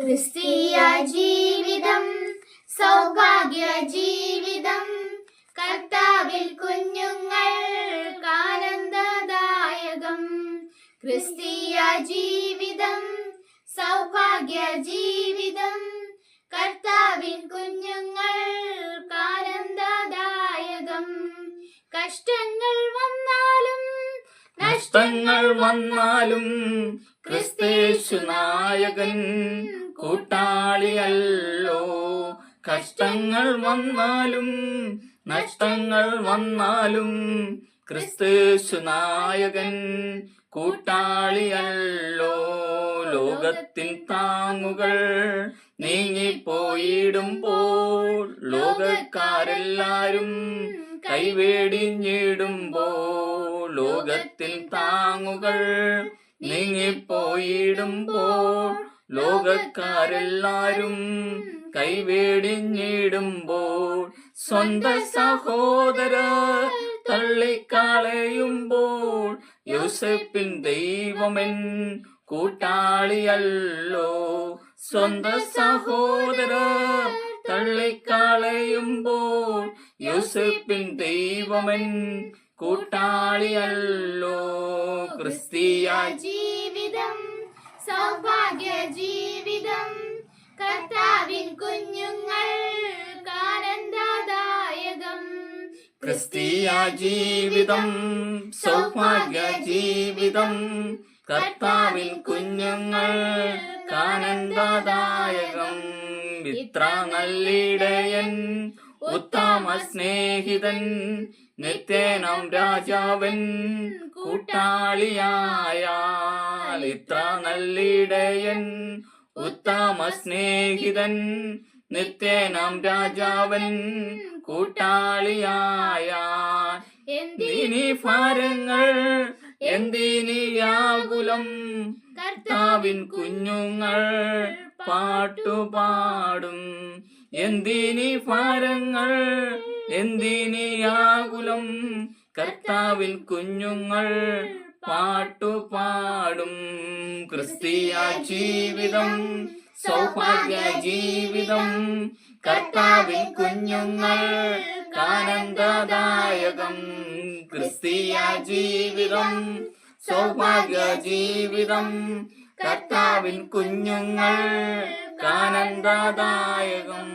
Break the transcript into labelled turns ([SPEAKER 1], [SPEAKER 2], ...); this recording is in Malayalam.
[SPEAKER 1] ക്രിസ്തീയ ജീവിതം സൗഭാഗ്യ ജീവിതം, കർത്താവിൽ കുഞ്ഞുങ്ങൾക്ക് ആനന്ദദായകം. ക്രിസ്തീയ ജീവിതം സൗഭാഗ്യ ജീവിതം, കർത്താവിൻ കുഞ്ഞുങ്ങൾക്ക് ആനന്ദദായകം. കഷ്ടങ്ങൾ വന്നാലും
[SPEAKER 2] നഷ്ടങ്ങൾ വന്നാലും ക്രിസ്തേശു നായകൻ കൂട്ടാളിയല്ലോ. കഷ്ടങ്ങൾ വന്നാലും നഷ്ടങ്ങൾ വന്നാലും ക്രിസ്തേശു നായകൻ കൂട്ടാളിയല്ലോ. ലോകത്തിൻ താങ്ങുകൾ നീങ്ങിപ്പോയിടുമ്പോൾ, ലോകക്കാരെല്ലാരും കൈവേടിഞ്ഞിടുമ്പോൾ, ലോകത്തിൻ താങ്ങുകൾ നീങ്ങിപ്പോയിടുമ്പോൾ, ലോകക്കാരെല്ലാരും കൈവേടിഞ്ഞിടുമ്പോൾ, സ്വന്ത സഹോദരർ തള്ളിക്കളയുമ്പോൾ യോസേപ്പിൻ ദൈവമെൻ കൂട്ടാളിയല്ലോ. സ്വന്ത സഹോദരർ തള്ളിക്കളയുമ്പോൾ യോസേപ്പിൻ ദൈവമെൻ കൂട്ടാളിയല്ലോ. ക്രിസ്തീയ
[SPEAKER 1] ജീവിതം സൗഭാഗ്യ ജീവിതം, കർത്താവിൻ കുഞ്ഞുങ്ങൾക്ക് ആനന്ദദായകം.
[SPEAKER 2] ക്രിസ്തീയ ജീവിതം സൗഭാഗ്യ ജീവിതം, കർത്താവിൻ കുഞ്ഞുങ്ങൾക്ക് ആനന്ദദായകം. ഇത്ര നല്ലിടയൻ ഉത്തമ സ്നേഹിതൻ, നിത്യനം രാജാവൻ കൂട്ടാളിയായാൽ. ഇത്ര നല്ലിടയൻ ഉത്തമ സ്നേഹിതൻ, നിത്യനം രാജാവൻ കൂട്ടാളിയായാൽ. എന്തിനീ ഭാരങ്ങൾ എന്തിനീ ആകുലം, കർത്താവിൻ കുഞ്ഞുങ്ങൾ പാട്ടുപാടും. എന്തിനീ ഭാരങ്ങൾ എന്തിനീ ആകുലം, കർത്താവിൻ കുഞ്ഞുങ്ങൾ പാട്ടുപാടും. ക്രിസ്തീയ ജീവിതം സൗഭാഗ്യ ജീവിതം, കർത്താവിൻ കുഞ്ഞുങ്ങൾക്ക് ആനന്ദദായകം. ക്രിസ്തീയ ജീവിതം സൗഭാഗ്യ ജീവിതം, കർത്താവിൻ കുഞ്ഞുങ്ങൾക്ക് ആനന്ദദായകം.